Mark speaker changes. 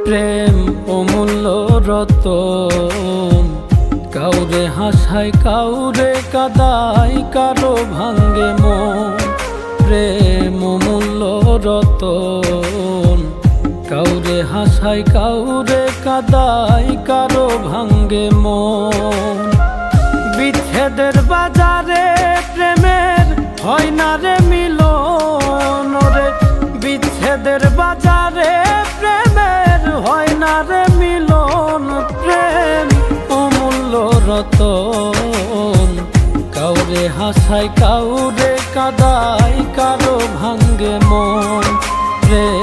Speaker 1: প্রেম অমূল্য রতন, কাউরে হাসায় কাউরে কাদায়, কারো ভাঙ্গে মন। প্রেম অমূল্য রতন, কাউরে হাসায় কাউরে কাদায়, কারো ভাঙ্গে মন। বিচ্ছেদের বাজারে প্রেমের হয় না রে মিলন রে, বিচ্ছেদের বাজারে প্রেমের হয় না রে মিলন। প্রেম অমূল্য রতন, কাউরে হাসায় কাউরে কাদায়, কারো ভাঙ্গে মন। প্রেম